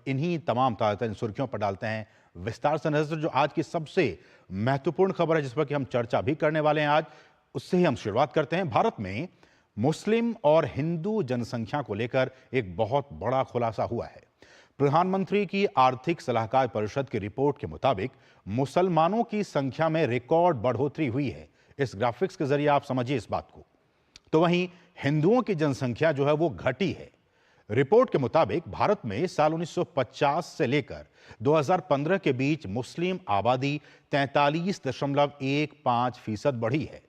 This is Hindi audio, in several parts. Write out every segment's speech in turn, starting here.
इन्हीं तमाम ताज़ा सुर्खियों पर डालते हैं विस्तार से नजर। जो आज की सबसे महत्वपूर्ण खबर है जिस पर कि हम चर्चा भी करने वाले हैं आज, उससे ही हम शुरुआत करते हैं। भारत में मुस्लिम और हिंदू जनसंख्या को लेकर एक बहुत बड़ा खुलासा हुआ है। प्रधानमंत्री की आर्थिक सलाहकार परिषद की रिपोर्ट के मुताबिक मुसलमानों की संख्या में रिकॉर्ड बढ़ोतरी हुई है। इस ग्राफिक्स के जरिए आप समझिए इस बात को। तो वहीं हिंदुओं की जनसंख्या जो है वो घटी है। रिपोर्ट के मुताबिक भारत में साल 1950 से लेकर 2015 के बीच मुस्लिम आबादी 43.15% बढ़ी है।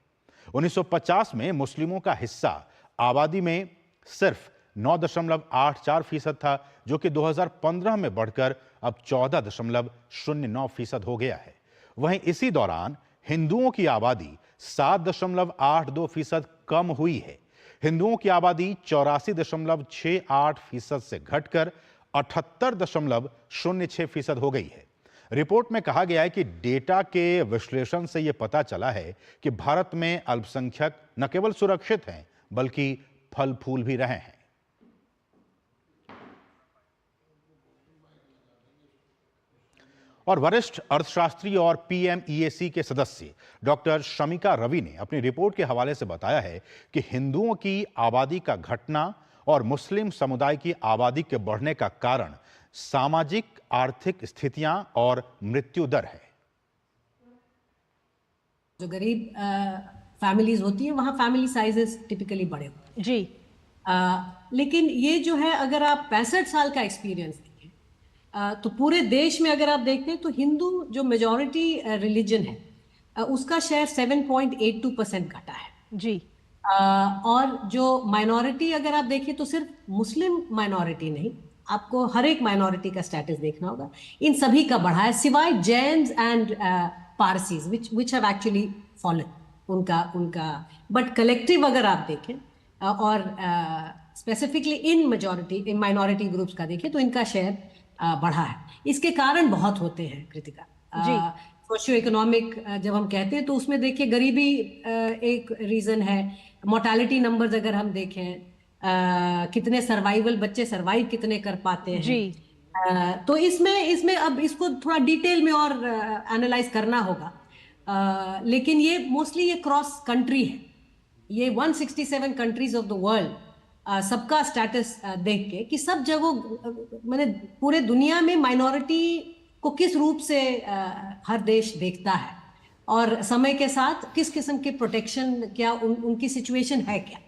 1950 में मुस्लिमों का हिस्सा आबादी में सिर्फ 9.84% था, जो कि 2015 में बढ़कर अब 14.09% हो गया है। वहीं इसी दौरान हिंदुओं की आबादी 7.82% कम हुई है। हिंदुओं की आबादी 84.68% से घटकर 78.06% हो गई है। रिपोर्ट में कहा गया है कि डेटा के विश्लेषण से यह पता चला है कि भारत में अल्पसंख्यक न केवल सुरक्षित हैं बल्कि फल फूल भी रहे हैं। और वरिष्ठ अर्थशास्त्री और पीएमईएसी के सदस्य डॉक्टर शमिका रवि ने अपनी रिपोर्ट के हवाले से बताया है कि हिंदुओं की आबादी का घटना और मुस्लिम समुदाय की आबादी के बढ़ने का कारण सामाजिक आर्थिक स्थितियां और मृत्यु दर है। जो गरीब फैमिलीज होती है वहां फैमिली साइजेस टिपिकली बड़े होते हैं जी। लेकिन ये जो है, अगर आप 65 साल का एक्सपीरियंस देखें तो पूरे देश में अगर आप देखते हैं तो हिंदू जो मेजॉरिटी रिलीजन है उसका शेयर 7.82% घटा है जी। और जो माइनॉरिटी अगर आप देखें तो सिर्फ मुस्लिम माइनॉरिटी नहीं, आपको हर एक माइनॉरिटी का स्टेटस देखना होगा, इन सभी का बढ़ा है सिवाय Jains and Parsis which have actually fallen उनका बट कलेक्टिव अगर आप देखें और स्पेसिफिकली इन माइनॉरिटी ग्रुप्स का देखें तो इनका शेयर बढ़ा है। इसके कारण बहुत होते हैं कृतिका जी। सोशियो इकोनॉमिक जब हम कहते हैं तो उसमें देखिए गरीबी एक रीजन है, मोर्टेलिटी नंबर्स अगर हम देखें कितने बच्चे सर्वाइव कितने कर पाते हैं जी। तो इसमें अब इसको थोड़ा डिटेल में और एनालाइज करना होगा। लेकिन ये मोस्टली ये क्रॉस कंट्री है, ये 167 कंट्रीज ऑफ द वर्ल्ड सबका स्टेटस देख के कि सब जगह मैंने पूरे दुनिया में माइनॉरिटी को किस रूप से हर देश देखता है और समय के साथ किस किस्म के प्रोटेक्शन क्या उनकी सिचुएशन है क्या।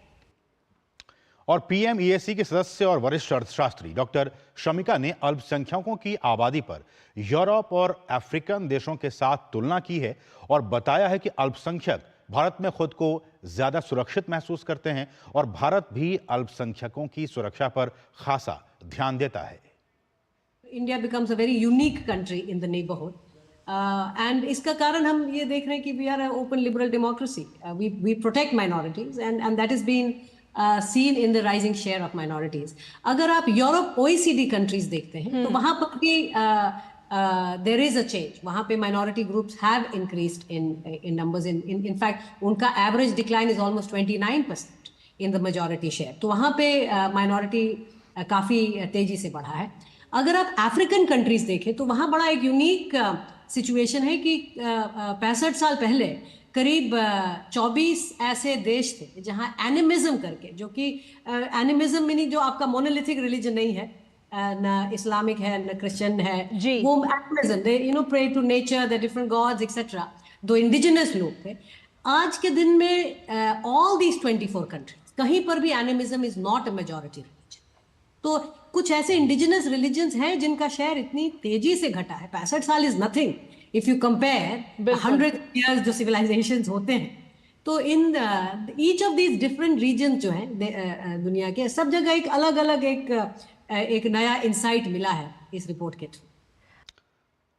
और पीएमईएसी के सदस्य और वरिष्ठ अर्थशास्त्री डॉक्टर शमिका ने अल्पसंख्यकों की आबादी पर यूरोप और अफ्रीकन देशों के साथ तुलना की है और बताया है कि अल्पसंख्यक भारत में खुद को ज्यादा सुरक्षित महसूस करते हैं और भारत भी अल्पसंख्यकों की सुरक्षा पर खासा ध्यान देता है। India becomes a very unique country in the neighbourhood and इसका कारण हम ये देख रहे हैं कि we are open liberal democracy, we protect minorities and that is been seen in the rising share of minorities. अगर आप यूरोप OECD कंट्रीज देखते हैं तो वहां पर भी there is a change. वहां पे minority groups have increased in numbers. In fact, उनका average decline is almost 29% in the majority share. तो वहां पे minority काफी तेजी से बढ़ा है। अगर आप अफ्रीकन कंट्रीज देखें तो वहां बड़ा एक यूनिक सिचुएशन है कि 65 साल पहले करीब 24 ऐसे देश थे जहां एनिमिज्म करके, जो कि एनिमिज्म मीनिंग जो आपका मोनोलिथिक रिलीजन नहीं है, न इस्लामिक है न क्रिश्चियन है जी। वो animism, they pray to nature, the different gods etcetera, दो इंडिजिनस लोग थे। आज के दिन में ऑल दीज 24 कंट्रीज कहीं पर भी animism is not a majority religion. तो कुछ ऐसे इंडिजिनस रिलीजन्स हैं जिनका शेयर इतनी तेजी से घटा है। 65 साल is nothing if you compare 100 years जो सिविलाइजेशंस होते हैं। तो in each of these different region जो हैं दुनिया के, सब जगह एक अलग अलग एक नया इंसाइट मिला है इस रिपोर्ट के थ्रू।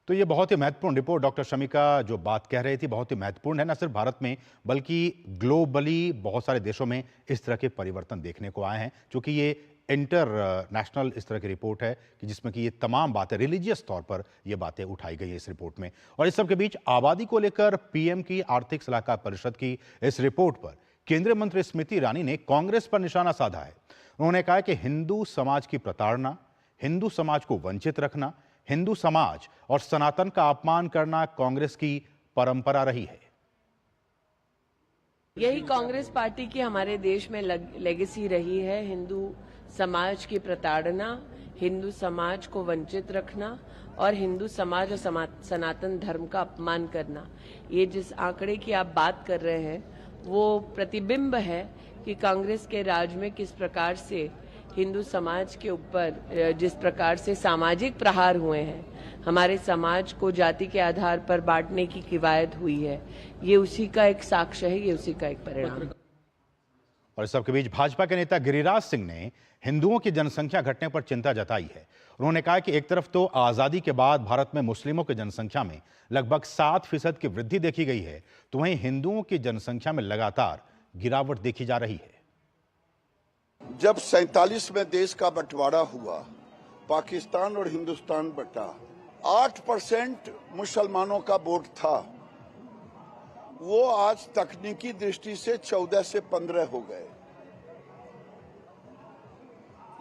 तो ये बहुत ही महत्वपूर्ण रिपोर्ट डॉक्टर शमिका जो बात कह रही थी बहुत ही महत्वपूर्ण है, न सिर्फ भारत में बल्कि ग्लोबली बहुत सारे देशों में इस तरह के परिवर्तन देखने को आए हैं, क्योंकि ये इंटरनेशनल इस तरह की रिपोर्ट है कि जिसमें कि ये तमाम बातें रिलीजियस तौर पर ये बातें उठाई गई है इस रिपोर्ट में। और इस सब के बीच आबादी को लेकर पीएम की आर्थिक सलाहकार परिषद की इस रिपोर्ट पर केंद्रीय मंत्री स्मृति ईरानी ने कांग्रेस पर निशाना साधा है। उन्होंने कहा कि हिंदू समाज की प्रताड़ना, हिंदू समाज को वंचित रखना, हिंदू समाज और सनातन का अपमान करना कांग्रेस की परंपरा रही है। यही कांग्रेस पार्टी की हमारे देश में लेगेसी रही है। हिंदू समाज की प्रताड़ना, हिंदू समाज को वंचित रखना और हिंदू समाज और सनातन धर्म का अपमान करना। ये जिस आंकड़े की आप बात कर रहे हैं वो प्रतिबिंब है कि कांग्रेस के राज में किस प्रकार से हिंदू समाज के ऊपर जिस प्रकार से सामाजिक प्रहार हुए हैं, हमारे समाज को जाति के आधार पर बांटने की कवायद हुई है, ये उसी का एक साक्ष्य है, ये उसी का एक परिणाम है। और इस सबके बीच भाजपा के नेता गिरिराज सिंह ने हिंदुओं की जनसंख्या घटने पर चिंता जताई है। उन्होंने कहा कि एक तरफ तो आजादी के बाद भारत में मुस्लिमों की जनसंख्या में लगभग 7% की वृद्धि देखी गई है, तो वहीं हिंदुओं की जनसंख्या में लगातार गिरावट देखी जा रही है। जब 47 में देश का बंटवारा हुआ, पाकिस्तान और हिंदुस्तान बटा, 8% मुसलमानों का वोट था, वो आज तकनीकी दृष्टि से 14 से 15 हो गए,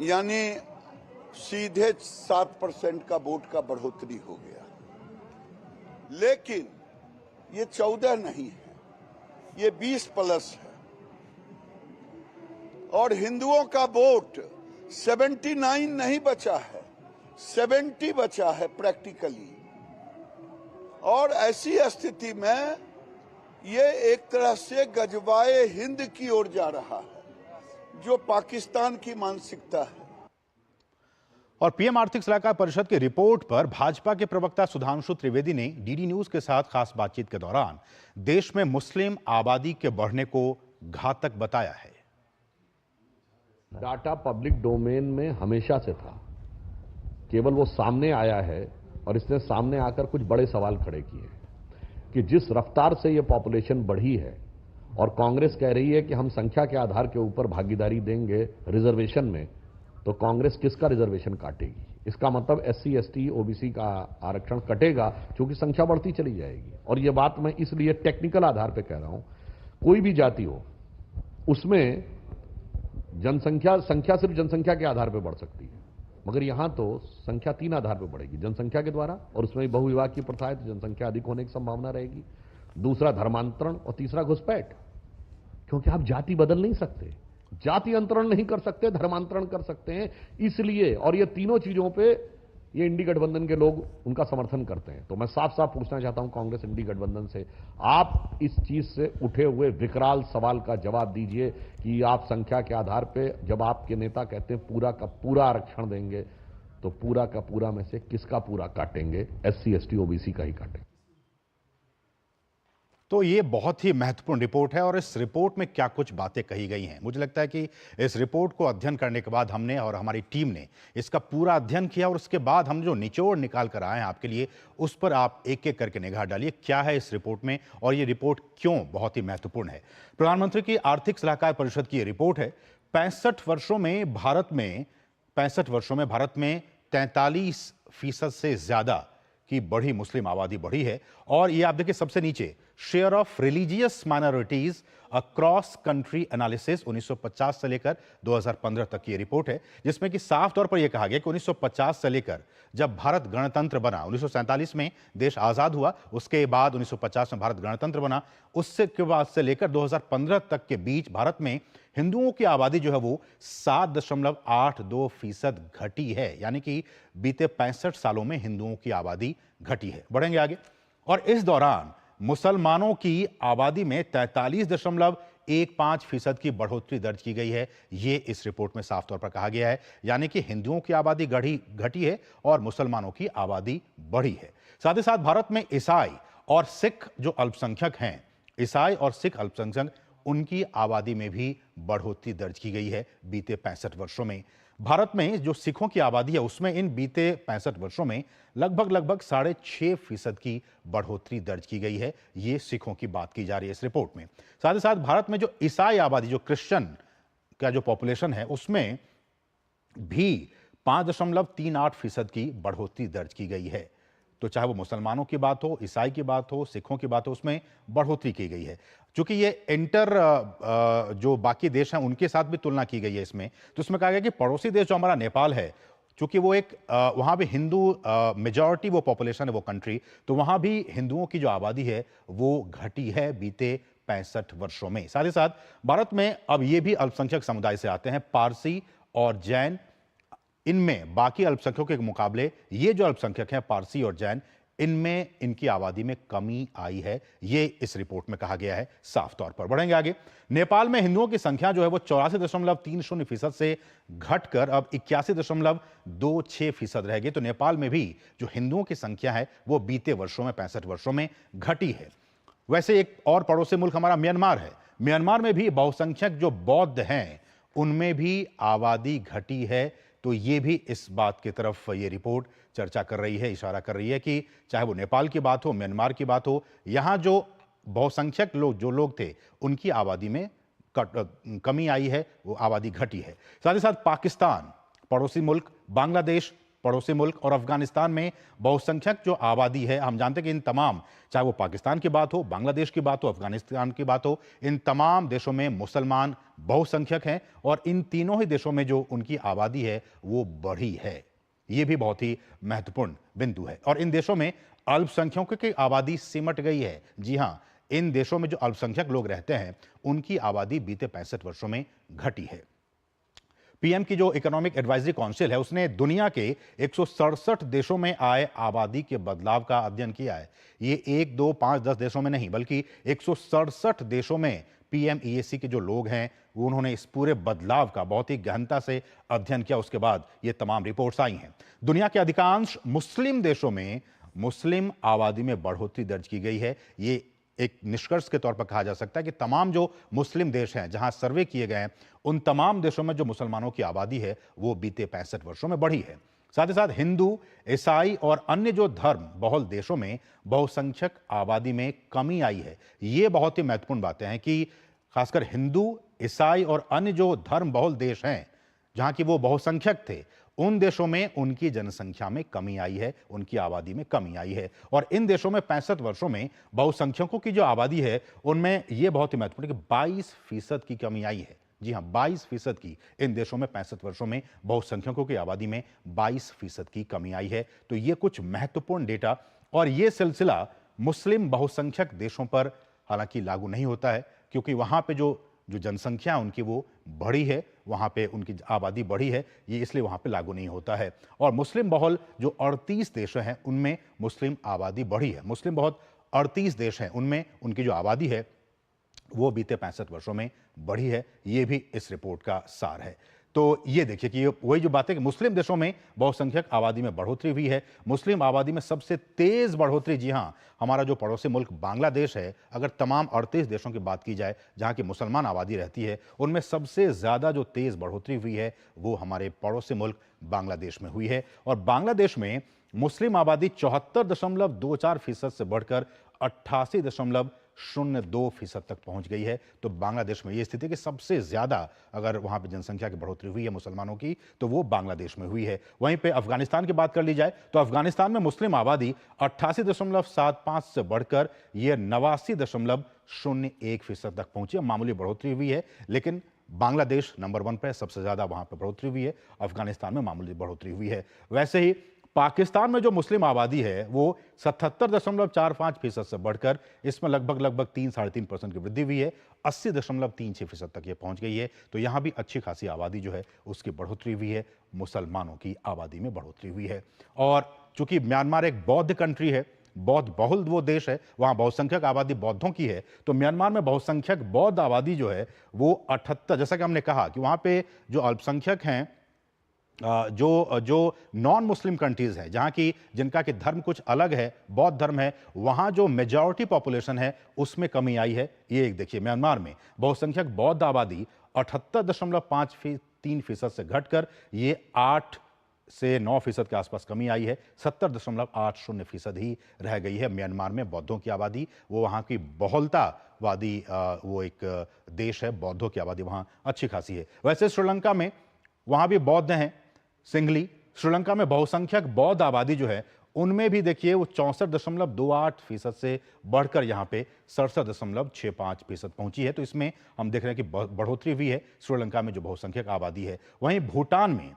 यानी सीधे 7% का वोट का बढ़ोतरी हो गया। लेकिन ये 14 नहीं है, ये 20+ है और हिंदुओं का वोट 79 नहीं बचा है, 70 बचा है प्रैक्टिकली। और ऐसी स्थिति में ये एक तरह से गजवाए हिंद की ओर जा रहा है, जो पाकिस्तान की मानसिकता है। और पीएम आर्थिक सलाहकार परिषद की रिपोर्ट पर भाजपा के प्रवक्ता सुधांशु त्रिवेदी ने डीडी न्यूज के साथ खास बातचीत के दौरान देश में मुस्लिम आबादी के बढ़ने को घातक बताया है। डाटा पब्लिक डोमेन में हमेशा से था, केवल वो सामने आया है और इसने सामने आकर कुछ बड़े सवाल खड़े किए कि जिस रफ्तार से ये पॉपुलेशन बढ़ी है और कांग्रेस कह रही है कि हम संख्या के आधार के ऊपर भागीदारी देंगे रिजर्वेशन में, तो कांग्रेस किसका रिजर्वेशन काटेगी? इसका मतलब SC ST OBC का आरक्षण कटेगा, क्योंकि संख्या बढ़ती चली जाएगी। और ये बात मैं इसलिए टेक्निकल आधार पे कह रहा हूं, कोई भी जाति हो उसमें संख्या सिर्फ जनसंख्या के आधार पर बढ़ सकती है, मगर यहां तो संख्या 3 आधार पर बढ़ेगी, जनसंख्या के द्वारा, और उसमें बहुविवाह की प्रथा है तो जनसंख्या अधिक होने की संभावना रहेगी, दूसरा धर्मांतरण और तीसरा घुसपैठ, क्योंकि आप जाति बदल नहीं सकते, जाति अंतरण नहीं कर सकते, धर्मांतरण कर सकते हैं। इसलिए और ये तीनों चीजों पे ये इंडी गठबंधन के लोग उनका समर्थन करते हैं। तो मैं साफ साफ पूछना चाहता हूं कांग्रेस इंडी गठबंधन से, आप इस चीज से उठे हुए विकराल सवाल का जवाब दीजिए कि आप संख्या के आधार पे जब आपके नेता कहते हैं पूरा का पूरा आरक्षण देंगे, तो पूरा का पूरा में से किसका पूरा काटेंगे? SC ST OBC का ही काटेंगे। तो ये बहुत ही महत्वपूर्ण रिपोर्ट है और इस रिपोर्ट में क्या कुछ बातें कही गई हैं, मुझे लगता है कि इस रिपोर्ट को अध्ययन करने के बाद हमने और हमारी टीम ने इसका पूरा अध्ययन किया और उसके बाद हम जो निचोड़ निकाल कर आए हैं आपके लिए, उस पर आप एक एक करके निगाह डालिए क्या है इस रिपोर्ट में और ये रिपोर्ट क्यों बहुत ही महत्वपूर्ण है। प्रधानमंत्री की आर्थिक सलाहकार परिषद की ये रिपोर्ट है। 65 वर्षों में भारत में 43% से ज्यादा की बढ़ी मुस्लिम आबादी बढ़ी है। और ये आप देखिए सबसे नीचे share of religious minorities across country analysis 1950 से लेकर 2015 तक की ये रिपोर्ट है, जिसमें कि साफ तौर पर यह कहा गया कि 1950 से लेकर जब भारत गणतंत्र बना, 1947 में देश आजाद हुआ, उसके बाद 1950 में भारत गणतंत्र बना, उससे के बाद से लेकर 2015 तक के बीच भारत में हिंदुओं की आबादी जो है वो 7.82% घटी है। यानी कि बीते 65 सालों में हिंदुओं की आबादी घटी है। बढ़ेंगे आगे। और इस दौरान मुसलमानों की आबादी में 43.15% की बढ़ोतरी दर्ज की गई है। ये इस रिपोर्ट में साफ तौर पर कहा गया है। यानी कि हिंदुओं की आबादी घटी है और मुसलमानों की आबादी बढ़ी है। साथ ही साथ भारत में ईसाई और सिख जो अल्पसंख्यक हैं, ईसाई और सिख अल्पसंख्यक, उनकी आबादी में भी बढ़ोतरी दर्ज की गई है बीते 65 वर्षों में। भारत में जो सिखों की आबादी है उसमें इन बीते 65 वर्षों में लगभग 6.5% की बढ़ोतरी दर्ज की गई है। ये सिखों की बात की जा रही है इस रिपोर्ट में। साथ ही साथ भारत में जो ईसाई आबादी, जो क्रिश्चियन का जो पॉपुलेशन है, उसमें भी 5.38% की बढ़ोतरी दर्ज की गई है। तो चाहे वो मुसलमानों की बात हो, ईसाई की बात हो, सिखों की बात हो, उसमें बढ़ोतरी की गई है। चूंकि ये जो बाकी देश हैं उनके साथ भी तुलना की गई है इसमें, तो इसमें कहा गया कि पड़ोसी देश जो हमारा नेपाल है, चूंकि वो एक वहां भी हिंदू मेजॉरिटी वो पॉपुलेशन है वो कंट्री, तो वहां भी हिंदुओं की जो आबादी है वो घटी है बीते 65 वर्षों में। साथ ही साथ भारत में अब ये भी अल्पसंख्यक समुदाय से आते हैं, पारसी और जैन। इनमें बाकी अल्पसंख्यकों के मुकाबले ये जो अल्पसंख्यक हैं पारसी और जैन, इनमें इनकी आबादी में कमी आई है, ये इस रिपोर्ट में कहा गया है साफ तौर पर। बढ़ेंगे आगे। नेपाल में हिंदुओं की संख्या जो है वो 84.30% से घटकर अब 81.26% रह गई। तो नेपाल में भी जो हिंदुओं की संख्या है वो बीते वर्षों में 65 वर्षों में घटी है। वैसे एक और पड़ोसी मुल्क हमारा म्यांमार है। म्यांमार में भी बहुसंख्यक जो बौद्ध हैं उनमें भी आबादी घटी है। तो ये भी इस बात की तरफ ये रिपोर्ट चर्चा कर रही है, इशारा कर रही है कि चाहे वो नेपाल की बात हो, म्यांमार की बात हो, यहां जो बहुसंख्यक लोग थे उनकी आबादी में कमी आई है, वो आबादी घटी है। साथ ही साथ पाकिस्तान पड़ोसी मुल्क, बांग्लादेश पड़ोसी मुल्क और अफगानिस्तान में बहुसंख्यक जो आबादी है, हम जानते हैं कि इन तमाम, चाहे वो पाकिस्तान की बात हो, बांग्लादेश की बात हो, अफगानिस्तान की बात हो, इन तमाम देशों में मुसलमान बहुसंख्यक हैं और इन तीनों ही देशों में जो उनकी आबादी है वो बढ़ी है। ये भी बहुत ही महत्वपूर्ण बिंदु है। और इन देशों में अल्पसंख्यकों की आबादी सिमट गई है। जी हां, इन देशों में जो अल्पसंख्यक लोग रहते हैं उनकी आबादी बीते 65 वर्षों में घटी है। पीएम की जो इकोनॉमिक एडवाइजरी काउंसिल है उसने दुनिया के 167 देशों में आए आबादी के बदलाव का अध्ययन किया है। ये 1, 2, 5, 10 देशों में नहीं बल्कि 167 देशों में पीएमईएसी के जो लोग हैं उन्होंने इस पूरे बदलाव का बहुत ही गहनता से अध्ययन किया। उसके बाद ये तमाम रिपोर्ट्स आई हैं। दुनिया के अधिकांश मुस्लिम देशों में मुस्लिम आबादी में बढ़ोतरी दर्ज की गई है। ये एक निष्कर्ष के तौर पर कहा जा सकता है कि तमाम जो मुस्लिम देश हैं जहां सर्वे किए गए हैं उन तमाम देशों में जो मुसलमानों की आबादी है वो बीते 65 वर्षों में बढ़ी है। साथ ही साथ हिंदू, ईसाई और अन्य जो धर्म बहुल देशों में बहुसंख्यक आबादी में कमी आई है। ये बहुत ही महत्वपूर्ण बातें हैं कि खासकर हिंदू, ईसाई और अन्य जो धर्म बहुल देश हैं जहां की वो बहुसंख्यक थे, उन देशों में उनकी जनसंख्या में कमी आई है, उनकी आबादी में कमी आई है। और इन देशों में 65 वर्षों में बहुसंख्यकों की जो आबादी है उनमें यह बहुत ही महत्वपूर्ण कि 22% की कमी आई है। जी हां, 22% की इन देशों में 65 वर्षों में बहुसंख्यकों की आबादी में 22% की कमी आई है। तो ये कुछ महत्वपूर्ण डेटा, और ये सिलसिला मुस्लिम बहुसंख्यक देशों पर हालांकि लागू नहीं होता है क्योंकि वहां पे जो जनसंख्या उनकी वो बढ़ी है, वहां पे उनकी आबादी बढ़ी है, ये इसलिए वहां पे लागू नहीं होता है। और मुस्लिम बहुल जो 38 देश हैं उनमें मुस्लिम आबादी बढ़ी है। मुस्लिम बहुल 38 देश हैं उनमें उनकी जो आबादी है वो बीते 65 वर्षों में बढ़ी है। ये भी इस रिपोर्ट का सार है। तो ये देखिए कि वही जो बात है कि मुस्लिम देशों में बहुसंख्यक आबादी में बढ़ोतरी हुई है। मुस्लिम आबादी में सबसे तेज बढ़ोतरी, जी हां, हमारा जो पड़ोसी मुल्क बांग्लादेश है, अगर तमाम 38 देशों की बात की जाए जहां की मुसलमान आबादी रहती है, उनमें सबसे ज्यादा जो तेज बढ़ोतरी हुई है वो हमारे पड़ोसी मुल्क बांग्लादेश में हुई है। और बांग्लादेश में मुस्लिम आबादी 74.24% से बढ़कर 88.02% तक पहुंच गई है। तो बांग्लादेश में यह स्थिति कि सबसे ज्यादा अगर वहां पे जनसंख्या की बढ़ोतरी हुई है मुसलमानों की तो वो बांग्लादेश में हुई है। वहीं पे अफगानिस्तान की बात कर ली जाए तो अफगानिस्तान में मुस्लिम आबादी 88.75 से बढ़कर यह 89.01% तक पहुंची है। मामूली बढ़ोतरी हुई है, लेकिन बांग्लादेश नंबर 1 पे सबसे ज्यादा वहां पर बढ़ोतरी हुई है, अफगानिस्तान में मामूली बढ़ोतरी हुई है। वैसे ही पाकिस्तान में जो मुस्लिम आबादी है वो 77.45% से बढ़कर इसमें लगभग 3-3.5% की वृद्धि हुई है, 80.36% तक ये पहुंच गई है। तो यहां भी अच्छी खासी आबादी जो है उसकी बढ़ोतरी हुई है, मुसलमानों की आबादी में बढ़ोतरी हुई है। और चूंकि म्यांमार एक बौद्ध कंट्री है, बौद्ध बहुल वो देश है, वहां बहुसंख्यक आबादी बौद्धों की है, तो म्यांमार में बहुसंख्यक बौद्ध आबादी जो है वो 78, जैसा कि हमने कहा कि वहां पे जो अल्पसंख्यक हैं, जो नॉन मुस्लिम कंट्रीज है जहां की जिनका कि धर्म कुछ अलग है, बौद्ध धर्म है, वहां जो मेजॉरिटी पॉपुलेशन है उसमें कमी आई है। ये एक देखिए, म्यांमार में बहुसंख्यक बौद्ध आबादी 78.53% से घटकर ये 8 से 9% के आसपास कमी आई है, 70.80% ही रह गई है म्यांमार में बौद्धों की आबादी। वो वहां की बहुलतावादी वो एक देश है, बौद्धों की आबादी वहां अच्छी खासी है। वैसे श्रीलंका में वहां भी बौद्ध हैं, सिंगली। श्रीलंका में बहुसंख्यक बौद्ध आबादी जो है उनमें भी देखिए वो 64.28% से बढ़कर यहां पे 67.65% पहुंची है। तो इसमें हम देख रहे हैं कि बढ़ोतरी हुई है श्रीलंका में जो बहुसंख्यक आबादी है। वहीं भूटान में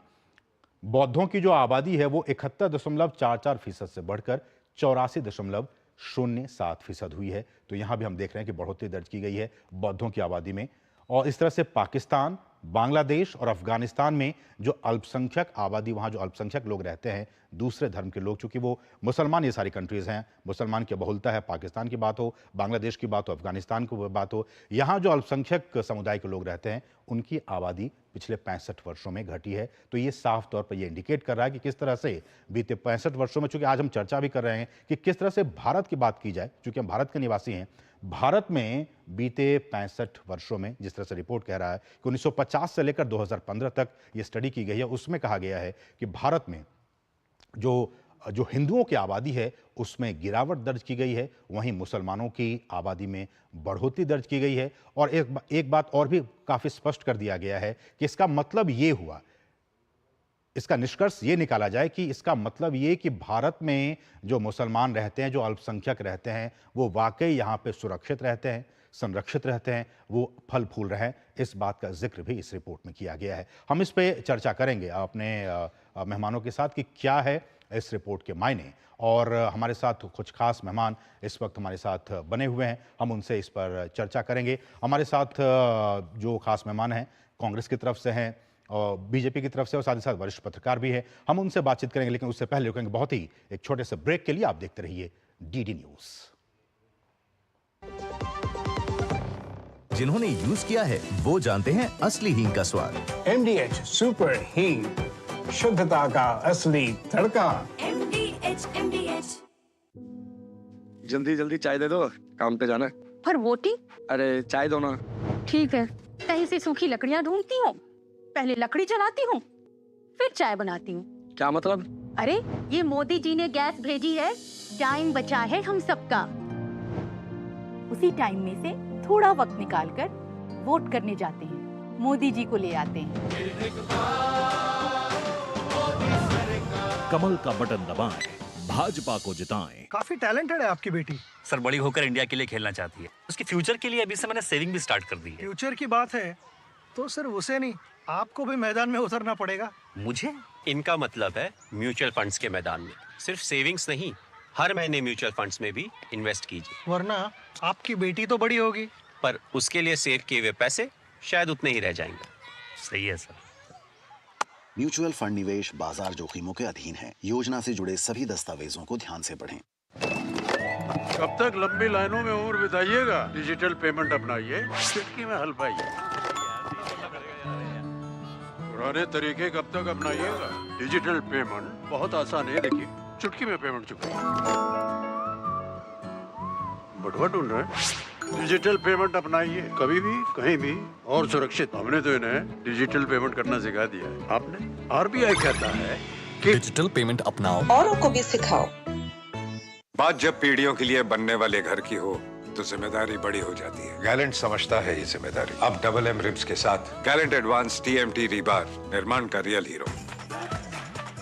बौद्धों की जो आबादी है वो 71.44% से बढ़कर 84.07% हुई है। तो यहां भी हम देख रहे हैं कि बढ़ोतरी दर्ज की गई है बौद्धों की आबादी में। और इस तरह से पाकिस्तान, बांग्लादेश और अफगानिस्तान में जो अल्पसंख्यक आबादी, वहां जो अल्पसंख्यक लोग रहते हैं, दूसरे धर्म के लोग, चूंकि वो मुसलमान, ये सारी कंट्रीज हैं, मुसलमान की बहुलता है, पाकिस्तान की बात हो, बांग्लादेश की बात हो, अफगानिस्तान की बात हो, यहां जो अल्पसंख्यक समुदाय के लोग रहते हैं उनकी आबादी पिछले 65 वर्षों में घटी है। तो ये साफ तौर पर ये इंडिकेट कर रहा है कि किस तरह से बीते 65 वर्षों में, चूंकि आज हम चर्चा भी कर रहे हैं कि किस तरह से भारत की बात की जाए, चूंकि हम भारत के निवासी हैं, भारत में बीते 65 वर्षों में जिस तरह से रिपोर्ट कह रहा है कि 1950 से लेकर 2015 तक ये स्टडी की गई है, उसमें कहा गया है कि भारत में जो हिंदुओं की आबादी है उसमें गिरावट दर्ज की गई है, वहीं मुसलमानों की आबादी में बढ़ोतरी दर्ज की गई है। और एक बात और भी काफी स्पष्ट कर दिया गया है कि इसका मतलब ये हुआ, इसका निष्कर्ष ये निकाला जाए कि इसका मतलब ये कि भारत में जो मुसलमान रहते हैं, जो अल्पसंख्यक रहते हैं, वो वाकई यहाँ पे सुरक्षित रहते हैं, संरक्षित रहते हैं, वो फल फूल रहे हैं। इस बात का जिक्र भी इस रिपोर्ट में किया गया है। हम इस पे चर्चा करेंगे अपने मेहमानों के साथ कि क्या है इस रिपोर्ट के मायने, और हमारे साथ कुछ खास मेहमान इस वक्त हमारे साथ बने हुए हैं, हम उनसे इस पर चर्चा करेंगे। हमारे साथ जो खास मेहमान हैं कांग्रेस की तरफ से हैं और बीजेपी की तरफ से, और साथ ही साथ वरिष्ठ पत्रकार भी हैं, हम उनसे बातचीत करेंगे। लेकिन उससे पहले रुकेंगे बहुत ही एक छोटे से ब्रेक के लिए। आप देखते रहिए डीडी न्यूज। जिन्होंने यूज किया है वो जानते हैं असली हींग का स्वाद। MDH सुपर हींग, शुद्धता का असली तड़का। MDH। जल्दी जल्दी चाय दे दो, काम पे जाना है। पर रोटी? अरे चाय दो ना। ठीक है, कहीं से सूखी लकड़ियाँ ढूंढती हूँ, पहले लकड़ी जलाती हूँ, फिर चाय बनाती हूँ। क्या मतलब? अरे ये मोदी जी ने गैस भेजी है, टाइम बचा है हम सबका। उसी टाइम में से थोड़ा वक्त निकालकर वोट करने जाते हैं, मोदी जी को ले आते हैं। कमल का बटन दबाएं, भाजपा को जिताएं। काफी टैलेंटेड है आपकी बेटी। सर बड़ी होकर इंडिया के लिए खेलना चाहती है, उसके फ्यूचर के लिए अभी से मैंने सेविंग भी स्टार्ट कर दी है। फ्यूचर की बात है तो सिर्फ उसे नहीं, आपको भी मैदान में उतरना पड़ेगा। मुझे? इनका मतलब है म्यूचुअल फंड्स के मैदान में। सिर्फ सेविंग्स नहीं, हर महीने म्यूचुअल फंड्स में भी इन्वेस्ट कीजिए। वरना आपकी बेटी तो बड़ी होगी, पर उसके लिए सेव किए हुए पैसे शायद उतने ही रह जाएंगे। सही है सर। म्यूचुअल फंड निवेश बाजार जोखिमों के अधीन है। योजना से जुड़े सभी दस्तावेजों को ध्यान से पढ़ें। कब तक लंबी लाइनों में उम्र बिताइएगा? डिजिटल पेमेंट अपनाइए, चुटकी में हल पाइए। पुराने तरीके कब तक अपनाइएगा? डिजिटल पेमेंट बहुत आसान है, देखिए चुटकी में पेमेंट चुकाइए। बटुआ ढूंढ रहे हैं? डिजिटल पेमेंट अपनाइए, कभी भी कहीं भी और सुरक्षित। हमने तो इन्हें डिजिटल पेमेंट करना सिखा दिया है, आपने? RBI कहता है कि डिजिटल पेमेंट अपनाओ, औरों को भी सिखाओ। बात जब पीढ़ियों के लिए बनने वाले घर की हो तो जिम्मेदारी बड़ी हो जाती है। गैलेंट समझता है ये जिम्मेदारी। अब डबल M रिब्स के साथ गैलेंट एडवांस TMT रीबार, निर्माण का रियल हीरो।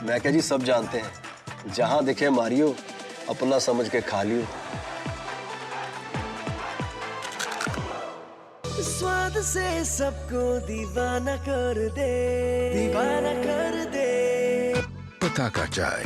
मैं क्या जी, सब जानते हैं, जहां दिखे मारियो, अपना समझ के खा लियो। स्वाद से सबको दीवाना कर दे, दीवाना कर दे। पता का चाय,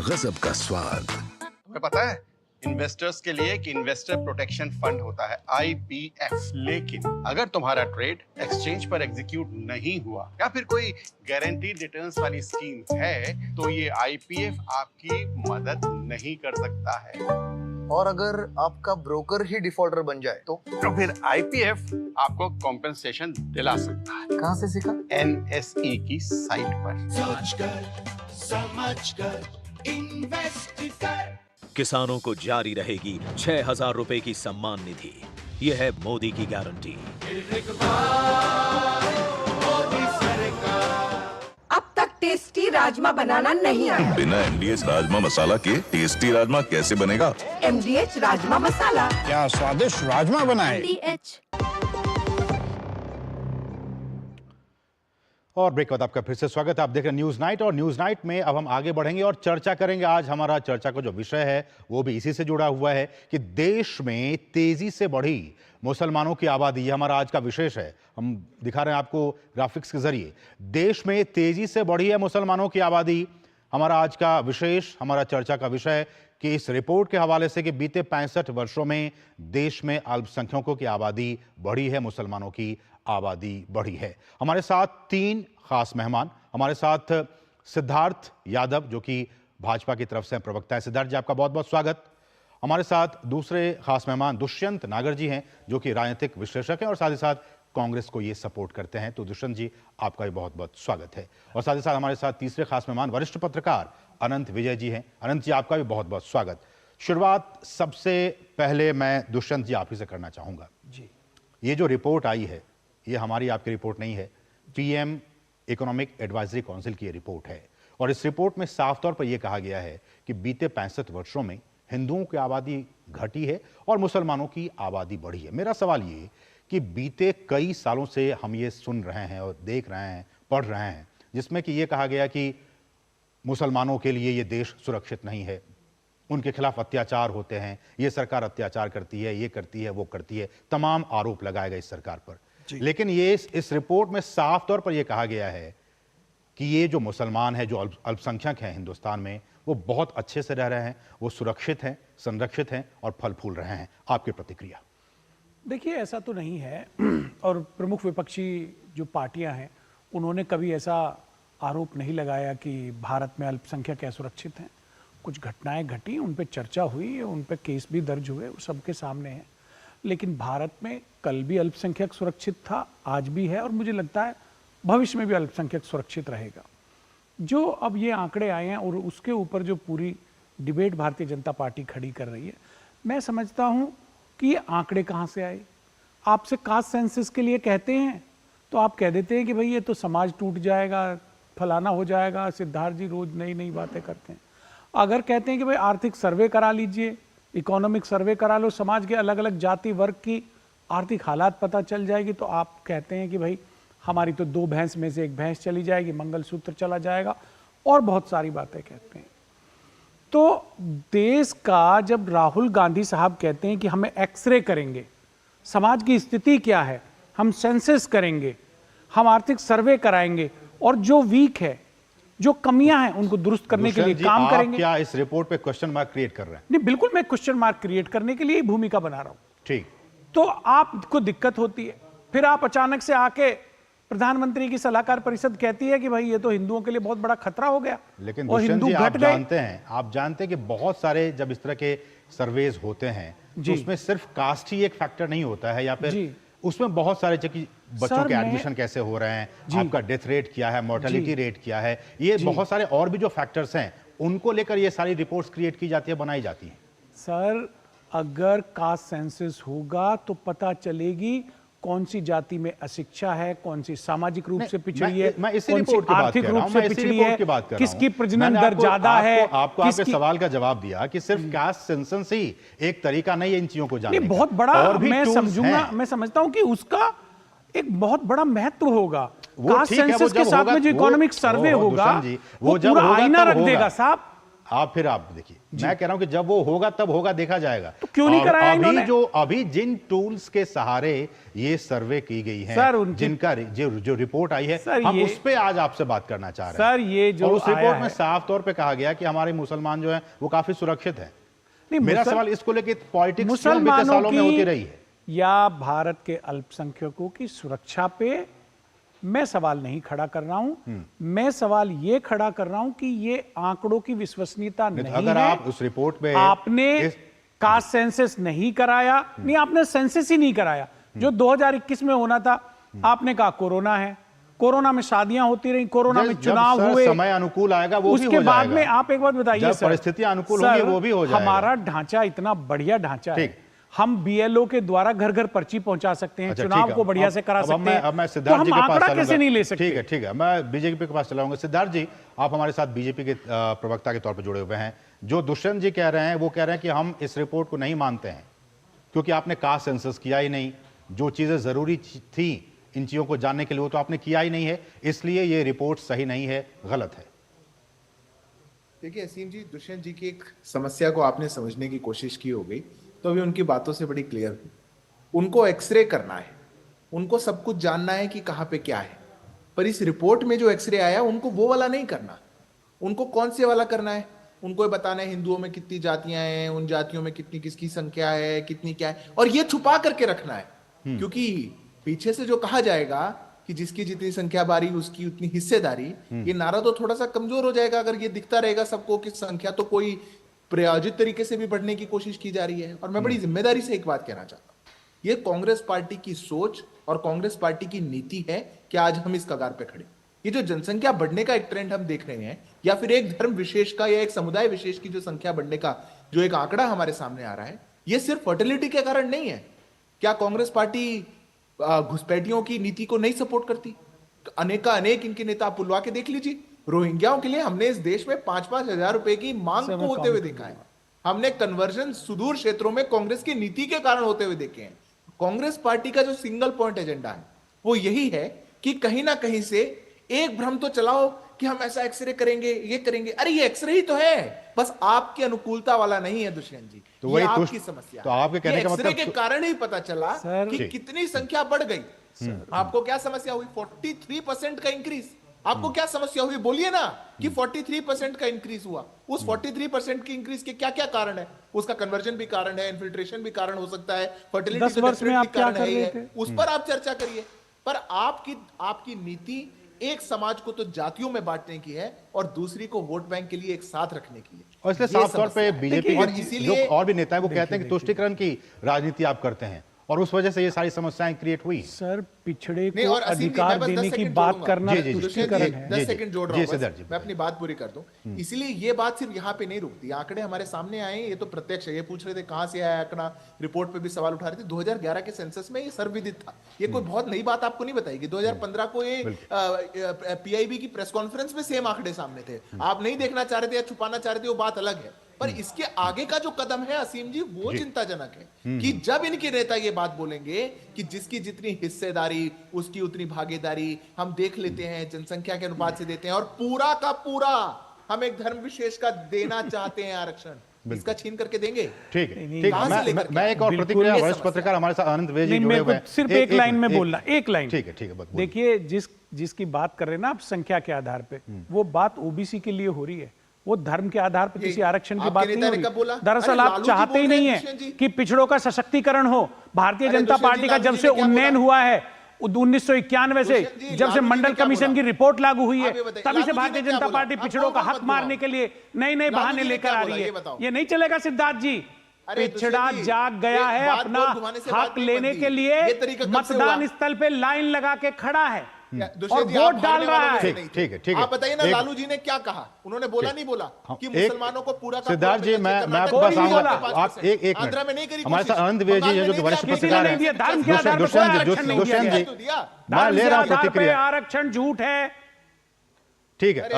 गजब का स्वाद। तुम्हें पता है इन्वेस्टर्स के लिए एक इन्वेस्टर प्रोटेक्शन फंड होता है, IPF। लेकिन अगर तुम्हारा ट्रेड एक्सचेंज पर एग्जीक्यूट नहीं हुआ या फिर कोई गारंटीड रिटर्न्स वाली स्कीम है तो ये IPF आपकी मदद नहीं कर सकता है। और अगर आपका ब्रोकर ही डिफॉल्टर बन जाए तो फिर IPF आपको कॉम्पेंसेशन दिला सकता है। कहाँ से सीखा? NSE की साइट पर। समझकर इन्वेस्ट कर। किसानों को जारी रहेगी 6,000 रुपए की सम्मान निधि। यह है मोदी की गारंटी। अब तक टेस्टी राजमा बनाना नहीं आया। बिना MDH राजमा मसाला के टेस्टी राजमा कैसे बनेगा? MDH राजमा मसाला। क्या स्वादिष्ट राजमा बनाए। MDH। और ब्रेक के बाद आपका फिर से स्वागत है। आप देख रहे हैं न्यूज नाइट, और न्यूज नाइट में अब हम आगे बढ़ेंगे और चर्चा करेंगे। आज हमारा चर्चा का जो विषय है वो भी इसी से जुड़ा हुआ है कि देश में तेजी से बढ़ी मुसलमानों की आबादी। ये हमारा आज का विशेष है। हम दिखा रहे हैं आपको ग्राफिक्स के जरिए। देश में तेजी से बढ़ी है मुसलमानों की आबादी, हमारा आज का विशेष, हमारा चर्चा का विषय है कि इस रिपोर्ट के हवाले से कि बीते 65 वर्षों में देश में अल्पसंख्यकों की आबादी बढ़ी है, मुसलमानों की आबादी बढ़ी है। हमारे साथ 3 खास मेहमान, हमारे साथ सिद्धार्थ यादव जो कि भाजपा की तरफ से प्रवक्ता है। सिद्धार्थ जी, आपका बहुत बहुत स्वागत। हमारे साथ दूसरे खास मेहमान दुष्यंत नागर जी हैं जो कि राजनीतिक विश्लेषक हैं और साथ ही साथ कांग्रेस को ये सपोर्ट करते हैं। तो दुष्यंत जी, आपका भी बहुत बहुत स्वागत है। और साथ ही साथ हमारे साथ तीसरे खास मेहमान वरिष्ठ पत्रकार अनंत विजय जी हैं। अनंत जी, आपका भी बहुत बहुत स्वागत। शुरुआत सबसे पहले मैं दुष्यंत जी आप ही से करना चाहूंगा जी। ये जो रिपोर्ट आई है ये हमारी आपकी रिपोर्ट नहीं है, पीएम इकोनॉमिक एडवाइजरी काउंसिल की ये रिपोर्ट है। और इस रिपोर्ट में साफ तौर पर यह कहा गया है कि बीते 65 वर्षों में हिंदुओं की आबादी घटी है और मुसलमानों की आबादी बढ़ी है। मेरा सवाल ये कि बीते कई सालों से हम ये सुन रहे हैं और देख रहे हैं, पढ़ रहे हैं, जिसमें कि ये कहा गया कि मुसलमानों के लिए ये देश सुरक्षित नहीं है, उनके खिलाफ अत्याचार होते हैं, ये सरकार अत्याचार करती है, ये करती है, वो करती है, तमाम आरोप लगाए गए इस सरकार पर। लेकिन ये इस रिपोर्ट में साफ तौर पर यह कहा गया है कि ये जो मुसलमान है, जो अल्पसंख्यक हैं हिंदुस्तान में, वो बहुत अच्छे से रह रहे हैं, वो सुरक्षित हैं, संरक्षित हैं और फल फूल रहे हैं। आपकी प्रतिक्रिया? देखिए, ऐसा तो नहीं है और प्रमुख विपक्षी जो पार्टियां हैं उन्होंने कभी ऐसा आरोप नहीं लगाया कि भारत में अल्पसंख्यक असुरक्षित हैं। कुछ घटनाएं घटी, उन पर चर्चा हुई, उन पर केस भी दर्ज हुए, वो सबके सामने है। लेकिन भारत में कल भी अल्पसंख्यक सुरक्षित था, आज भी है और मुझे लगता है भविष्य में भी अल्पसंख्यक सुरक्षित रहेगा। जो अब ये आंकड़े आए हैं और उसके ऊपर जो पूरी डिबेट भारतीय जनता पार्टी खड़ी कर रही है, मैं समझता हूं कि ये आंकड़े कहां से आए। आपसे कास्ट सेंसस के लिए कहते हैं तो आप कह देते हैं कि भाई ये तो समाज टूट जाएगा, फलाना हो जाएगा। सिद्धार्थ जी रोज नई नई बातें करते हैं। अगर कहते हैं कि भाई आर्थिक सर्वे करा लीजिए, इकोनॉमिक सर्वे करा लो, समाज के अलग अलग जाति वर्ग की आर्थिक हालात पता चल जाएगी, तो आप कहते हैं कि भाई हमारी तो 2 भैंस में से 1 भैंस चली जाएगी, मंगलसूत्र चला जाएगा और बहुत सारी बातें कहते हैं। तो देश का जब राहुल गांधी साहब कहते हैं कि हमें एक्सरे करेंगे, समाज की स्थिति क्या है, हम सेंसस करेंगे, हम आर्थिक सर्वे कराएंगे और जो वीक है, जो कमियां हैं उनको दुरुस्त करने के लिए काम करेंगे। क्या इस रिपोर्ट पे क्वेश्चन मार्क क्रिएट कर रहे हैं? नहीं, बिल्कुल मैं क्वेश्चन मार्क क्रिएट करने के लिए भूमिका बना रहा हूं। ठीक। तो आपको दिक्कत होती है, फिर आप अचानक से आके प्रधानमंत्री की सलाहकार परिषद कहती है कि भाई ये तो हिंदुओं के लिए बहुत बड़ा खतरा हो गया। लेकिन और हिंदू आप घट गए। आप जानते हैं कि बहुत सारे जब इस तरह के सर्वेज होते हैं तो उसमें सिर्फ कास्ट ही एक फैक्टर नहीं होता है, या फिर उसमें बहुत सारे बच्चों के एडमिशन कैसे हो रहे हैं, आपका डेथ रेट क्या है, मोर्टेलिटी रेट क्या है, ये बहुत सारे और भी जो फैक्टर्स हैं उनको लेकर ये सारी रिपोर्ट्स क्रिएट की जाती है, बनाई जाती है। सर, अगर कास्ट सेंसस होगा तो पता चलेगी कौन सी जाति में अशिक्षा है, कौन सी सामाजिक रूप से पिछड़ी है, मैं इसी कौन सी आर्थिक रूप से पिछड़ी है, किसकी प्रजनन दर ज्यादा है। आपको आपके सवाल का जवाब दिया कि सिर्फ कास्ट सेंसस ही एक तरीका नहीं है इन चीजों को जानने का। बहुत बड़ा मैं समझूंगा, मैं समझता हूं कि उसका एक बहुत बड़ा महत्व होगा। कास्ट सेंसस के साथ में जो इकोनॉमिक सर्वे होगा वो पूरा आईना रख देगा साहब। आप देखिए, मैं कह रहा हूं कि जब वो होगा तब होगा, देखा जाएगा। तो क्यों नहीं कराया इन्होंने? अभी जिन टूल्स के सहारे ये सर्वे की गई है, जिनका जो रिपोर्ट आई है, हम उस पे आज आपसे बात करना चाह रहे हैं। सर, ये जो उस रिपोर्ट में साफ तौर पे कहा गया कि हमारे मुसलमान जो है वो काफी सुरक्षित है। मेरा सवाल इसको लेकर पॉलिटिक्स मुसलमानों में होती रही है या भारत के अल्पसंख्यकों की सुरक्षा पे मैं सवाल नहीं खड़ा कर रहा हूं। मैं सवाल ये खड़ा कर रहा हूं कि ये आंकड़ों की विश्वसनीयता नहीं अगर है। आप उस रिपोर्ट में आपने कास्ट सेंसस नहीं कराया, नहीं आपने सेंसस ही नहीं कराया जो 2021 में होना था। आपने कहा कोरोना है, कोरोना में शादियां होती रही, कोरोना में चुनाव हुए, समय अनुकूल आएगा वो भी हो उसके बाद में आप एक बात बताइए सर, परिस्थितियां अनुकूल होंगी वो भी हो जाएगा। हमारा ढांचा इतना बढ़िया ढांचा है, हम बीएलओ के द्वारा घर घर पर्ची पहुंचा सकते हैं, चुनाव को बढ़िया से करा सकते हैं। अब मैं सिद्धार्थ जी के पास चलूंगा। कैसे नहीं ले सकते? ठीक है, मैं बीजेपी के पास चलाऊंगा। सिद्धार्थ जी, आप हमारे साथ बीजेपी के प्रवक्ता के तौर पर जुड़े हुए हैं। जो दुष्यंत जी कह रहे हैं वो कह रहे हैं कि हम इस रिपोर्ट को नहीं मानते हैं क्योंकि आपने कास्ट सेंसस किया ही नहीं, जो चीजें जरूरी थी इन चीज़ों को जानने के लिए, वो तो आपने किया ही नहीं है, इसलिए ये रिपोर्ट सही नहीं है, गलत है। देखिए असीम जी, दुष्यंत जी की एक समस्या को आपने समझने की कोशिश की हो गई, तो अभी उनकी बातों से बड़ी क्लियर हुई। उनको एक्सरे करना है, उनको सब कुछ जानना है कि कहाँ पे क्या है, पर इस रिपोर्ट में जो एक्सरे आया उनको वो वाला नहीं करना। उनको कौन से वाला करना है? उनको ये बताना है हिंदुओं में कितनी जातियां हैं, उन जातियों में कितनी किसकी संख्या है, कितनी क्या है, और ये छुपा करके रखना है। क्योंकि पीछे से जो कहा जाएगा कि जिसकी जितनी संख्या बारी उसकी उतनी हिस्सेदारी, ये नारा तो थोड़ा सा कमजोर हो जाएगा अगर ये दिखता रहेगा सबको कि संख्या तो कोई प्रायोजित तरीके से भी बढ़ने की कोशिश की जा रही है। और मैं बड़ी जिम्मेदारी से एक बात कहना चाहता हूं, ये कांग्रेस पार्टी की सोच और कांग्रेस पार्टी की नीति है कि आज हम इस कगार पे खड़े। ये जो जनसंख्या बढ़ने का एक ट्रेंड हम देख रहे हैं, या फिर एक धर्म विशेष का या एक समुदाय विशेष की जो संख्या बढ़ने का जो एक आंकड़ा हमारे सामने आ रहा है, ये सिर्फ फर्टिलिटी के कारण नहीं है। क्या कांग्रेस पार्टी घुसपैठियों की नीति को नहीं सपोर्ट करती? अनेक इनके नेता आप बुलवा के देख लीजिए। रोहिंग्याओं के लिए हमने इस देश में 5-5 हजार रुपए की मांग को होते हुए देखा है। हमने कन्वर्जन सुदूर क्षेत्रों में कांग्रेस की नीति के कारण होते हुए देखे हैं। कांग्रेस पार्टी का जो सिंगल पॉइंट एजेंडा है वो यही है कि कहीं ना कहीं से एक भ्रम तो चलाओ कि हम ऐसा एक्सरे करेंगे, ये करेंगे। अरे ये एक्सरे ही तो है, बस आपकी अनुकूलता वाला नहीं है दुष्यंत जी। तो वही आपकी समस्या। तो आपके कहने का मतलब के कारण ही पता चला कि कितनी संख्या बढ़ गई। आपको क्या समस्या हुई? 43% का इंक्रीज। आपको क्या समस्या हुई? बोलिए ना कि 43% का इंक्रीज हुआ। उस 43% की इंक्रीज के क्या क्या कारण है? उसका कन्वर्जन भी कारण है, इन्फिल्ट्रेशन भी कारण हो सकता है, फर्टिलिटी 10 वर्ष में आप क्या कर रहे थे? उस पर आप चर्चा करिए। पर आपकी नीति एक समाज को तो जातियों में बांटने की है और दूसरी को वोट बैंक के लिए एक साथ रखने की है। और इसलिए साफ तौर पे बीजेपी के जो और भी नेता है वो कहते हैं कि तुष्टीकरण की राजनीति आप करते हैं और उस वजह से ये सारी समस्याएं क्रिएट हुई। सर, पिछड़े को अधिकार देने की बात करना तुष्टीकरण है। 10 सेकंड जोड़ रहा हूं, मैं अपनी बात पूरी कर दूं। इसलिए ये बात सिर्फ यहाँ पे नहीं रुकती। आंकड़े हमारे सामने आए, ये तो प्रत्यक्ष है। ये पूछ रहे थे कहां से आया आंकड़ा, रिपोर्ट पे भी सवाल उठा रहे थे। 2011 के सेंसस में ये सर्वविदित था। ये कोई बहुत नई बात आपको नहीं बताएगी। 2015 को ये पीआईबी की प्रेस कॉन्फ्रेंस में सेम आंकड़े सामने थे। आप नहीं देखना चाह रहे थे या छुपाना चाह रहे थे, वो बात अलग है। पर इसके आगे का जो कदम है असीम जी, वो चिंताजनक है कि जब इनके नेता ये बात बोलेंगे कि जिसकी जितनी हिस्सेदारी उसकी उतनी भागीदारी, हम देख लेते हैं जनसंख्या के अनुपात से देते हैं, और पूरा का पूरा हम एक धर्म विशेष का देना चाहते हैं आरक्षण, इसका छीन करके देंगे। ठीक है। मैं एक और प्रतिक्रिया, वरिष्ठ पत्रकार हमारे साथ आनंद विजय जी जुड़े हुए हैं। सिर्फ एक लाइन में बोलना, एक लाइन। ठीक है। देखिए, जिसकी बात कर रहे हैं ना आप संख्या के आधार पे, वो बात ओबीसी के लिए हो रही है, वो धर्म के आधार पर किसी आरक्षण की बात नहीं हो रही। दरअसल आप चाहते ही नहीं है कि पिछड़ों का सशक्तिकरण हो। भारतीय जनता पार्टी का जब से उन्नयन हुआ है 1991 से, जब से मंडल कमीशन की रिपोर्ट लागू हुई है, तभी से भारतीय जनता पार्टी पिछड़ों का हक मारने के लिए नए बहाने लेकर आ रही है। ये नहीं चलेगा सिद्धार्थ जी। पिछड़ा जाग गया है, अपना हक लेने के लिए मतदान स्थल पे लाइन लगा के खड़ा है और वोट डाल रहा है। ठीक है। आप बताइए ना, लालू जी ने क्या कहा? उन्होंने बोला नहीं बोला कि मुसलमानों को पूरा का सिद्धार्थ जी, मैं आपको बस आऊंगा। आप एक आंध्र में नहीं करी हमारे साथ आनंद विजय जी जो कि वरिष्ठ पत्रकार हैं। दुष्यंत जी, मैं ले रहा हूं प्रतिक्रिया। आरक्षण झूठ है। ठीक है,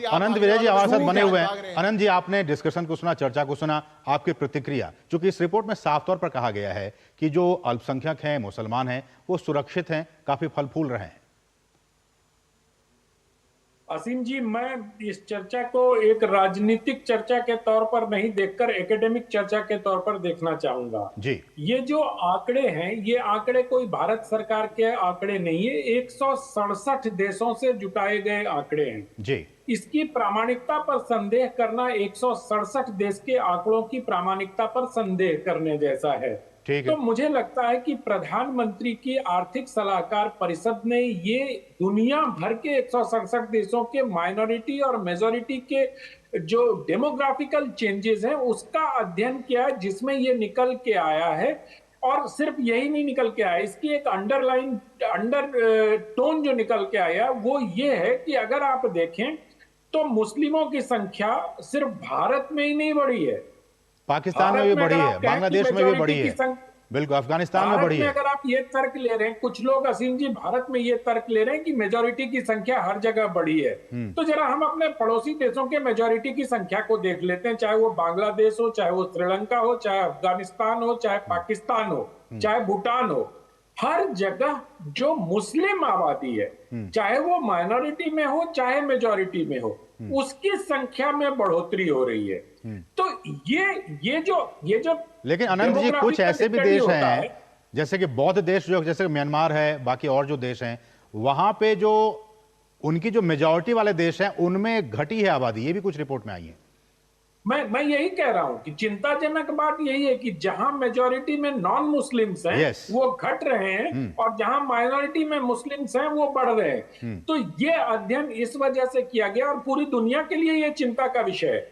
आनंद विजय जी हमारे साथ बने हुए हैं। आनंद जी, आपने डिस्कशन को सुना, चर्चा को सुना, आपकी प्रतिक्रिया। चूंकि इस रिपोर्ट में साफ तौर पर कहा गया है कि जो अल्पसंख्यक हैं, मुसलमान हैं, वो सुरक्षित हैं, काफी फल फूल रहे हैं। असीम जी, मैं इस चर्चा को एक राजनीतिक चर्चा के तौर पर नहीं देखकर एकेडमिक चर्चा के तौर पर देखना चाहूंगा जी। ये जो आंकड़े हैं, ये आंकड़े कोई भारत सरकार के आंकड़े नहीं है, 167 देशों से जुटाए गए आंकड़े हैं जी। इसकी प्रामाणिकता पर संदेह करना 167 देश के आंकड़ों की प्रामाणिकता पर संदेह करने जैसा है। तो मुझे लगता है कि प्रधानमंत्री की आर्थिक सलाहकार परिषद ने ये दुनिया भर के 167 देशों के माइनॉरिटी और मेजॉरिटी के जो डेमोग्राफिकल चेंजेस हैं उसका अध्ययन किया है, जिसमें ये निकल के आया है। और सिर्फ यही नहीं निकल के आया, इसकी एक अंडर टोन जो निकल के आया वो ये है कि अगर आप देखें तो मुस्लिमों की संख्या सिर्फ भारत में ही नहीं बढ़ी है, पाकिस्तान में भी बढ़ी है, बांग्लादेश में भी बढ़ी है, बिल्कुल अफगानिस्तान में बढ़ी है। अगर आप ये तर्क ले रहे हैं, कुछ लोग असीम जी भारत में ये तर्क ले रहे हैं कि मेजॉरिटी की संख्या हर जगह बढ़ी है, तो जरा हम अपने पड़ोसी देशों के मेजॉरिटी की संख्या को देख लेते हैं, चाहे वो बांग्लादेश हो, चाहे वो श्रीलंका हो, चाहे अफगानिस्तान हो, चाहे पाकिस्तान हो, चाहे भूटान हो। हर जगह जो मुस्लिम आबादी है, चाहे वो माइनॉरिटी में हो चाहे मेजॉरिटी में हो, उसकी संख्या में बढ़ोतरी हो रही है। तो ये जो लेकिन अनंत जी, कुछ ऐसे भी देश हैं जैसे कि बौद्ध देश, जो जैसे म्यांमार है, बाकी और जो देश हैं, वहां पे जो उनकी जो मेजॉरिटी वाले देश हैं उनमें घटी है आबादी, ये भी कुछ रिपोर्ट में आई है। मैं यही कह रहा हूं कि चिंताजनक बात यही है कि जहां मेजॉरिटी में नॉन मुस्लिम्स हैं वो घट रहे हैं और जहां माइनॉरिटी में मुस्लिम्स हैं वो बढ़ रहे हैं। तो ये अध्ययन इस वजह से किया गया और पूरी दुनिया के लिए ये चिंता का विषय है।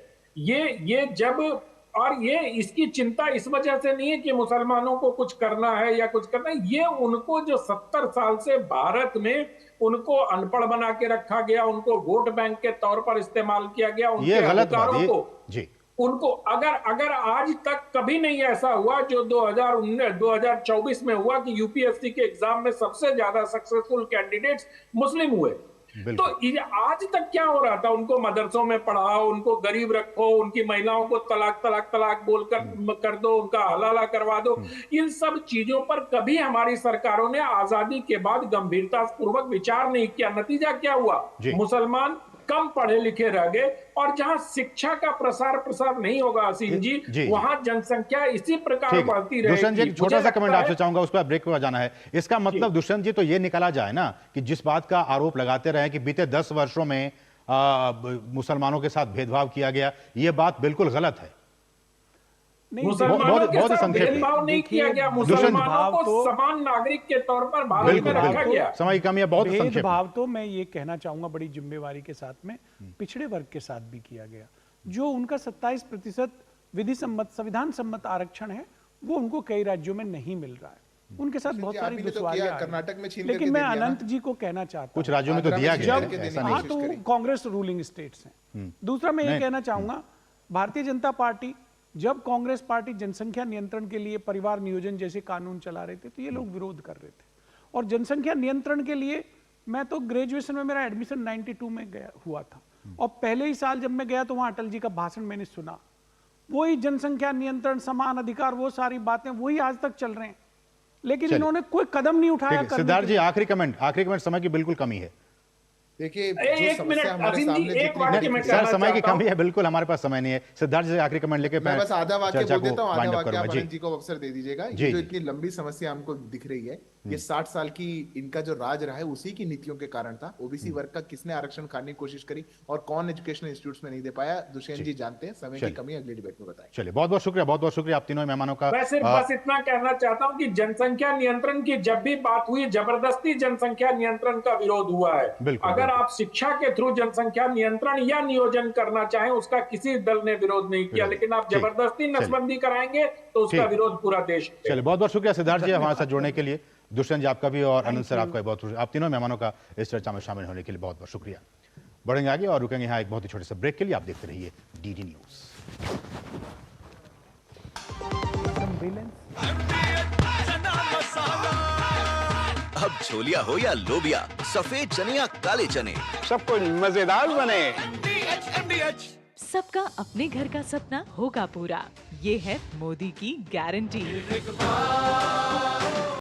ये इसकी चिंता इस वजह से नहीं है कि मुसलमानों को कुछ करना है या कुछ करना है, ये उनको जो 70 साल से भारत में उनको अनपढ़ बना के रखा गया, उनको वोट बैंक के तौर पर इस्तेमाल किया गया, उनके अधिकारों को उनको अगर आज तक कभी नहीं ऐसा हुआ जो 2024 में हुआ कि यूपीएससी के एग्जाम में सबसे ज्यादा सक्सेसफुल कैंडिडेट्स मुस्लिम हुए। तो आज तक क्या हो रहा था? उनको मदरसों में पढ़ाओ, उनको गरीब रखो, उनकी महिलाओं को तलाक बोलकर कर दो, उनका हलाला करवा दो। इन सब चीजों पर कभी हमारी सरकारों ने आजादी के बाद गंभीरता पूर्वक विचार नहीं किया। नतीजा क्या हुआ? मुसलमान कम पढ़े लिखे रह गए और जहां शिक्षा का प्रसार नहीं होगा असीम जी, वहां जनसंख्या इसी प्रकार बढ़ती रहेगी। दुष्यंत जी, एक छोटा सा कमेंट आपसे चाहूंगा, उस पर ब्रेक पर जाना है। इसका मतलब दुष्यंत जी तो ये निकाला जाए ना कि जिस बात का आरोप लगाते रहे कि बीते 10 वर्षों में मुसलमानों के साथ भेदभाव किया गया, ये बात बिल्कुल गलत है। मुसलमानों के साथ भेदभाव नहीं किया गया, मुसलमानों को समान नागरिक के तौर पर भारत में रखा गया। समय की कमी है, बहुत भेदभाव तो मैं ये कहना चाहूंगा बड़ी जिम्मेवारी के साथ में पिछड़े वर्ग के साथ भी किया गया। जो उनका 27% विधि सम्मत संविधान सम्मत आरक्षण है वो उनको कई राज्यों में नहीं मिल रहा है। उनके साथ बहुत सारी दुश्वारियां कर्नाटक में छीन लेकिन मैं अनंत जी को कहना चाहता हूं, कुछ राज्यों में तो दिया गया है, हाँ, तो कांग्रेस रूलिंग स्टेट्स हैं। दूसरा मैं ये कहना चाहूंगा, भारतीय जनता पार्टी जब कांग्रेस पार्टी जनसंख्या नियंत्रण के लिए परिवार नियोजन जैसे कानून चला रहे थे तो ये लोग विरोध कर रहे थे। और जनसंख्या नियंत्रण के लिए मैं तो ग्रेजुएशन में मेरा एडमिशन 92 में हुआ था और पहले ही साल जब मैं गया तो वहां अटल जी का भाषण मैंने सुना। वही जनसंख्या नियंत्रण, समान अधिकार, वो सारी बातें वही आज तक चल रहे हैं, लेकिन इन्होंने कोई कदम नहीं उठाया। सिद्धार्थ जी, आखिरी कमेंट, समय की बिल्कुल कमी है। देखिए, एक मिनट सर, समय की कमी है, बिल्कुल हमारे पास समय नहीं है। सिद्धार्थ जी आखिरी कमेंट लेके मैं बस आधा वाक्य बोल देता हूं, आधा वाक्य आप जी को अवसर दे दीजिएगा। ये जो इतनी लंबी समस्या हमको दिख रही है, ये 60 साल की इनका जो राज रहा है उसी की नीतियों के कारण था। ओबीसी वर्ग का किसने आरक्षण खाने की कोशिश करी और कौन एजुकेशनल इंस्टीट्यूट्स में नहीं दे पाया, दुष्यंत जी जानते हैं। समय की कमी अगली डिबेट में बताएं। चलिए, बहुत बहुत शुक्रिया आप तीनों मेहमानों का। मैं सिर्फ बस इतना कहना चाहता हूं कि जनसंख्या नियंत्रण की जब भी बात हुई, जबरदस्ती जनसंख्या नियंत्रण का विरोध हुआ है। अगर आप शिक्षा के थ्रू जनसंख्या नियंत्रण या नियोजन करना चाहें, उसका किसी दल ने विरोध नहीं किया, लेकिन आप जबरदस्ती नसबंदी कराएंगे तो उसका विरोध पूरा देश। चलिए, बहुत बहुत शुक्रिया सिद्धार्थ जी हमारे साथ जुड़ने के लिए। दुष्यंत जी आपका भी और अनंत सर आपका बहुत, आप तीनों मेहमानों का इस चर्चा में शामिल होने के लिए बहुत बहुत शुक्रिया। बढ़ेंगे आगे और रुकेंगे यहाँ एक बहुत ही छोटे से ब्रेक के लिए। आप देखते रहिए डीडी न्यूज। अब छोलिया हो या लोबिया, सफेद चने या काले चने, सब कुछ मजेदार बने। सबका अपने घर का सपना होगा पूरा, ये है मोदी की गारंटी।